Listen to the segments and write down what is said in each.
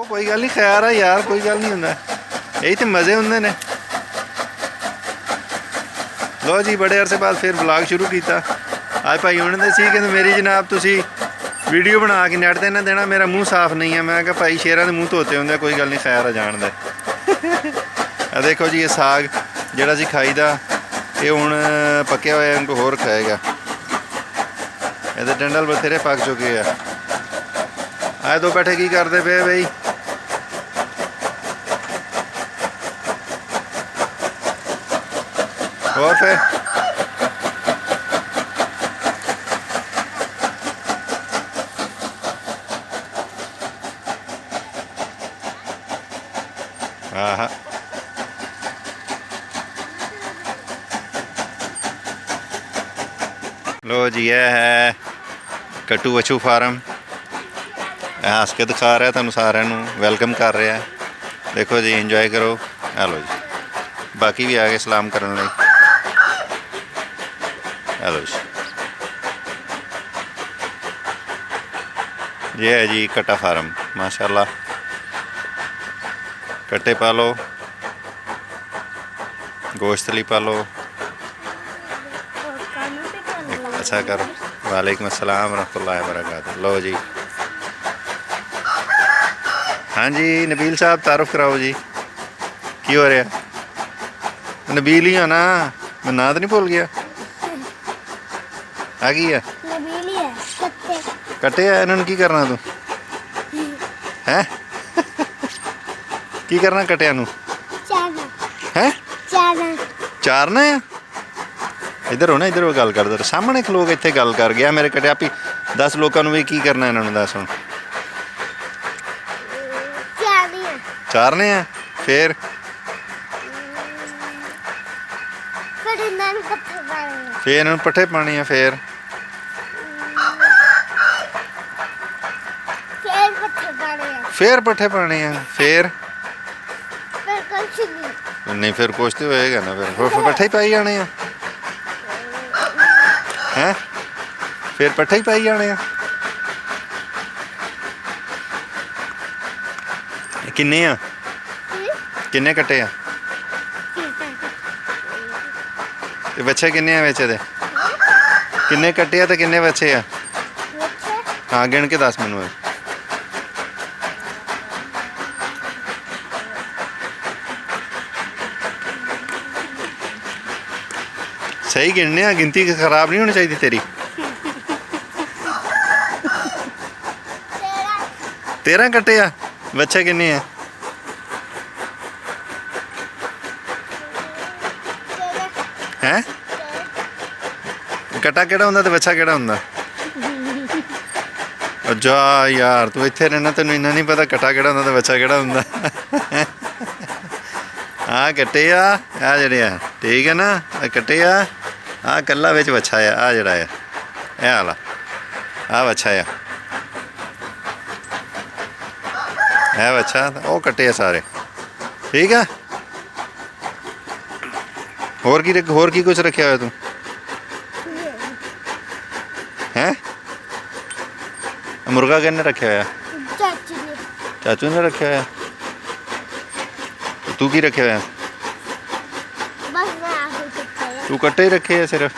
कोई गल नहीं, खैर है यार, कोई गल नहीं होंदा, यही तो मज़े होंदे ने। लो जी, बड़े अरसे बाद फिर व्लॉग शुरू किया। आज भाई होने दे सी कहंदे मेरी जनाब तुसी वीडियो बना के नैट ते ना देना, मेरा मुँह साफ नहीं है। मैं कहा भाई शेरां दे मुँह धोते होंदे, कोई गल नहीं, खैर है जान दे। देखो जी, ये साग जिहड़ा सी खाईदा, ये हुण पक्या होया, इनको होर खाएगा। ये डंडल बथेरे पक चुके हैं। आए दो बैठे की करते पे बई? और फिर हाँ, लो जी, यह है कट्टू बछू फार्म। हस के दिखा रहा तुहानू सारिਆਂ ਨੂੰ, वैलकम कर रहा है। देखो जी, इंजॉय करो। हेलो जी, बाकी भी आ गए सलाम करने लई। हेलो जी, ये है जी कट्टा फार्म, माशाल्लाह। कट्टे पालो, गोश्त ली पालो। अच्छा करो। वालेकुम अस्सलाम रहमतुल्लाहि व बरकातहू। लो जी, हाँ जी नबील साहब, तारुफ कराओ जी। की हो रहा? नबील ही हो ना, मैं ना तो नहीं भूल गया। आ गई है कट्टे है, इन्होंने की करना तू है? की करना कट्टिया नू है? चारना है। इधर हो ना, इधर हो, गल कर। दर सामने एक लोग इतने गल कर गया मेरे कटे। आप ही 10 लोगों भी की करना इन्होंने, दस हूँ। चारने हैं, फिर इन्होंने पट्ठे पाने हैं, फिर पट्ठे पाने हैं, फिर नहीं, फिर कुछ तो होएगा ना, फिर पट्ठे ही पाई जाने हैं। हैं? फिर पट्ठे ही पाई जाने हैं। किन्ने आ? किन्ने कट्टे आ? ते बच्चे किन्ने आ बिच दे? किन्ने कट्टे आ ते किन्ने बच्चे आ? हाँ, गिन के दस मैनू। सही गिनने आ, गिनती खराब नहीं होनी चाहिए तेरी। 13 कट्टे आ। बच्चे किन्ने आ? हैं? कट्टा केड़ा हुंदा ते बच्चा केड़ा हुंदा? जा यार, तू इत्थे रहना, तेनू इन्ना नहीं पता कट्टा केड़ा हुंदा ते बच्चा केड़ा हुंदा। हाँ कट्टे आ जेह्ड़े आ, ठीक है ना? कट्टे आ, हाँ कल्ला बिच बच्चा आ जेह्ड़ा है, एह् आह्ला आ बच्चा है, है बच्चा। वो कट्टे आ सारे, ठीक है। होर की कुछ रखा हुआ तू? हैं? मुर्गा किन्ने रखा हुआ? चाचू ने रखा हुआ। तू की रखे हुआ? तू कट्टे ही रखे है सिर्फ।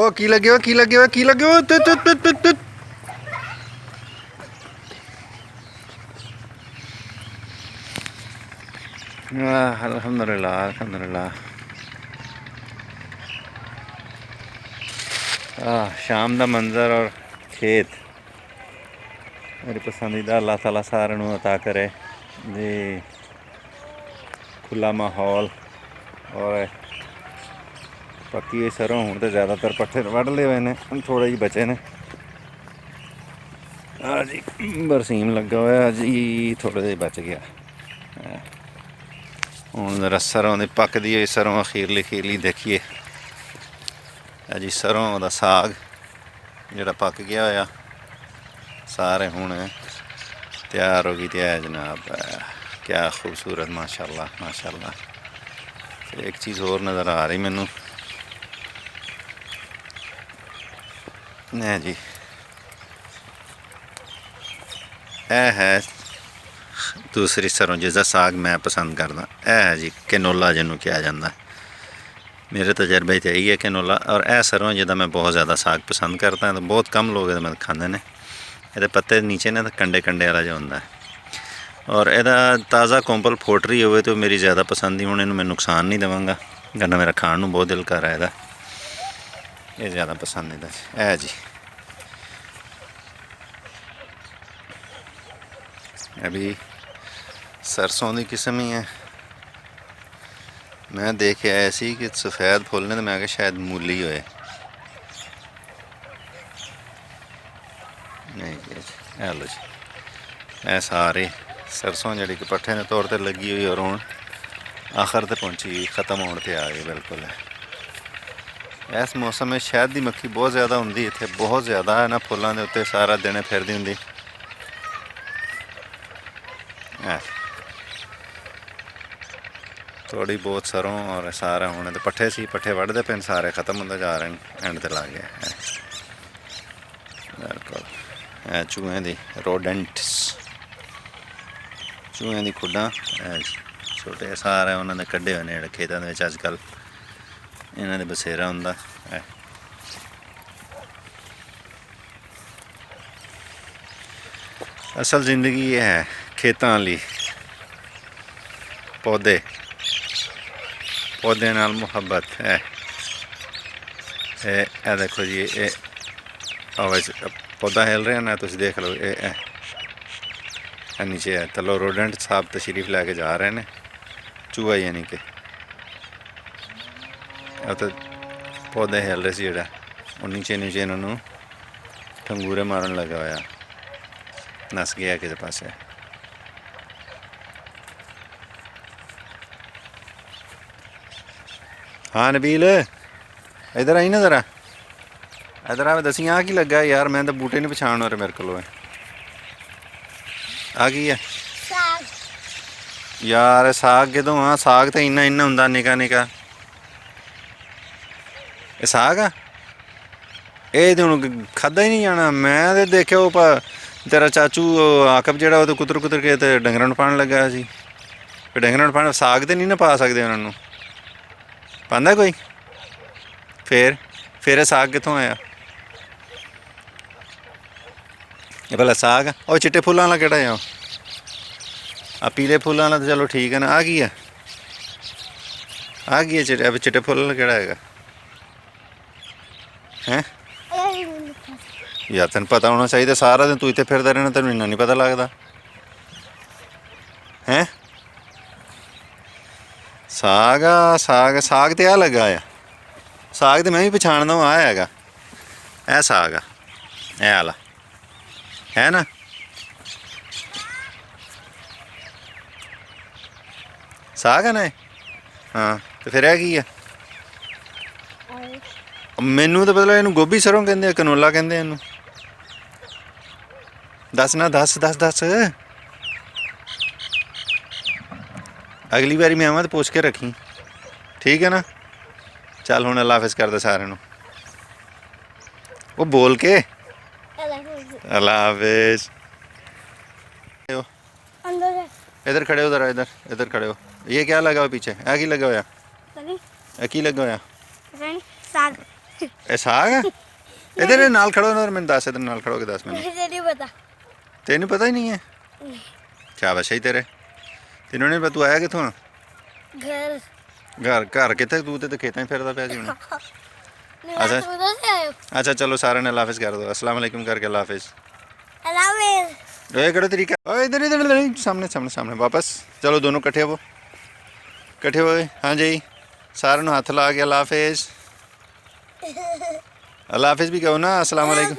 ਉਹ ਕੀ ਲੱਗਿਆ ਕੀ ਲੱਗਿਆ ਕੀ ਲੱਗਿਆ الحمدللہ الحمدللہ. شام دا منظر اور کھیت میری پسندیدہ. اللہ تعالیٰ سارے نوں عطا کرے جی کھلا ماحول. اور پکی ہوئی سروں ہوں تو زیادہ تر پٹھے وڈ لے ہوئے نے, تھوڑے جی بچے نے. ہاں جی برسیم لگا ہوا جی, تھوڑے جہے بچ گیا. ہوں ذرا سروں دی پکتی ہوئی سروں اخیرلی خیرلی دیکھیے جی. سروں دا ساگ جڑا پک گیا ہوا سارے ہوں تیار ہو گئی. تیار جناب, کیا خوبصورت ماشاء اللہ ماشاء اللہ. ایک چیز اور نظر آ رہی مینوں نہیں جی, ਇਹ ਹੈ ਦੂਸਰੀ ਸਰੋਂ ਜਿਸਦਾ ਸਾਗ ਮੈਂ ਪਸੰਦ ਕਰਦਾ. ਇਹ ਹੈ ਜੀ ਕੈਨੋਲਾ ਜਿਹਨੂੰ ਕਿਹਾ ਜਾਂਦਾ. ਮੇਰੇ ਤਜਰਬੇ 'ਚ ਇਹੀ ਹੈ ਕੈਨੋਲਾ. ਔਰ ਇਹ ਸਰੋਂ ਜਿਹਦਾ ਮੈਂ ਬਹੁਤ ਜ਼ਿਆਦਾ ਸਾਗ ਪਸੰਦ ਕਰਦਾ. ਤਾਂ ਬਹੁਤ ਕਮ ਲੋਕ ਇਹਦੇ ਨਾਲ ਖਾਂਦੇ ਨੇ. ਇਹਦੇ ਪੱਤੇ ਨੀਚੇ ਨੇ ਤਾਂ ਕੰਡੇ ਕੰਡੇ ਵਾਲਾ ਜਿਹਾ ਹੁੰਦਾ. ਔਰ ਇਹਦਾ ਤਾਜ਼ਾ ਕੋਂਪਲ ਫੋਟਰੀ ਹੋਵੇ ਤਾਂ ਮੇਰੀ ਜ਼ਿਆਦਾ ਪਸੰਦ ਹੀ. ਹੁਣ ਇਹਨੂੰ ਮੈਂ ਨੁਕਸਾਨ ਨਹੀਂ ਦੇਵਾਂਗਾ, ਕਰਨਾ ਮੇਰਾ ਖਾਣ ਨੂੰ ਬਹੁਤ ਦਿਲ ਕਰ ਰਿਹਾ ਇਹਦਾ. ਇਹ ਜ਼ਿਆਦਾ ਪਸੰਦ ਇਹਦਾ. ਇਹ ਜੀ अभी सरसों की किस्म ही है. मैं देख के आया सी कि सफ़ेद फुल ने, तो मैं क्या शायद मूली होए. नहीं जी लो जी, ए सारे सरसों जी कि पट्ठे ने तौर पर लगी हुई और हूँ आखिर तक पहुँची, ख़त्म होने पर आ गई बिल्कुल. इस मौसम में शहद की मक्खी बहुत ज़्यादा होंगी इत्थे, बहुत ज़्यादा है ना. फुलों के उत्ते सारा दिन फिरदी होंगी. थोड़ी बहुत सरों और सारा होने तो पट्ठे सी, पट्ठे वढ़ते पे सारे ख़त्म होते जा रहे हैं. एंड ते ला गया बिल्कुल. चूहें दी रोडेंट्स, चूहें दी खुड्डां छोटे सारे उन्होंने कड्ढे हुए ने खेतों के अजकल. इन्हां दे बसेरा हुंदा. असल जिंदगी ये है खेतों वाली. पौधे पौधे नाल मुहब्बत है. ये देखो जी, ये पौधा हिल रहा ना, तुम देख लो. ये नीचे है तलो रोडेंट साहब तशरीफ लैके जा रहे हैं. चूहा यानी कि तो पौधे हिल रहे से जोड़ा नीचे नीचे इन्होंने ठंगूरे मारन लगा होया. नस गया किसी पासे. हाँ नबील इधर आई ना ज़रा, इधर आ दसी आ की लगा यार. मैं तो बूटे नहीं पछाण हो रहे मेरे को. आ की है यार साग कितों? हाँ साग तो इन्ना इन्ना हुंदा निका निका. ये साग आ, ये तो हुण खादा ही नहीं जाना. मैं तो देखिया वो तेरा चाचू आकब जिहड़ा वो तो कुतर कुतर के तो डंगरां नूं पाण लगा सी. डंगरां नूं पाण साग तो नहीं ना पा सकदे उन्हां नूं. पांदा कोई? फिर साग कित्थों आया? ये भला साग और चिट्टे फुल्लां वाला केड़ा है? आ पीले फुल्लां वाला तो चलो ठीक है ना. आ की है? आ की है चिट्टे? चिट्टे फुल वाला केड़ा हैगा? हैं यार तेन पता होना चाहिए. सारा दिन तू इत्थे फिरदा रहना, तेन इन्ना नहीं पता लगता. हैं साग साग साग तो आ लगा है. साग तो मैं भी पछाणदा आ हैगा. ए साग आ ए आला है ना. साग है ना. हाँ तो फिर है की है? मैनू तो पता इनू गोभी सरों कहते, कनोला कहते इनू. दस ना दस दस दस. अगली बारी मैं आवां तो पूछ के रखी, ठीक है ना. चल हुण अल्लाह हाफिज़ कर दे सारे नूं. वो बोल के अल्लाह हाफिज़. इधर खड़े हो ज़रा, इधर इधर खड़े हो. ये क्या लगा हुआ पीछे? की लगा हुआ? की लगा हुआ? साग. ਇਹ ਸਾਗ ਹੈ? ਇਹਦੇ ਨਾਲ ਖੜੋ ਨਾ ਮੈਨੂੰ ਦੱਸ, ਇਹਦੇ ਨਾਲ ਖੜੋ ਕੇ ਦੱਸ ਮੈਨੂੰ। मुझे नहीं पता। ਤੈਨੂੰ ਪਤਾ ਹੀ ਨਹੀਂ ਹੈ? ਸ਼ਾਬਾਸ਼ ਹੈ ਤੇਰੇ, ਤੈਨੂੰ ਨਹੀਂ ਪਤਾ। ਤੂੰ ਆਇਆ ਕਿੱਥੋਂ? घर ਘਰ ਕਿੱਥੇ? ਤੂੰ ਤੇ ਖੇਤਾਂ 'ਚ ਫਿਰਦਾ ਪਿਆ ਸੀ ਹੁਣ। नहीं, आप उधर से आए हो? ਅੱਛਾ ਚਲੋ ਸਾਰਿਆਂ ਨੇ ਅੱਲਾ ਹਾਫਿਜ਼ ਕਰ ਦਿਓ, ਅਸਲਾਮ ਵਾਲੇਕੁਮ ਕਰਕੇ ਅੱਲਾ ਹਾਫਿਜ਼। अल्लाह हाफिज़। ओए करो तरीका, ओए इधर इधर नहीं, सामने सामने सामने वापस। चलो दोनों कट्ठे हो, कट्ठे हो। हाँ जी, सारे हाथ ला के अल्लाह हाफिज़। अल्लाह हाफिज़ भी कहो ना, अस्सलाम वालेकुम।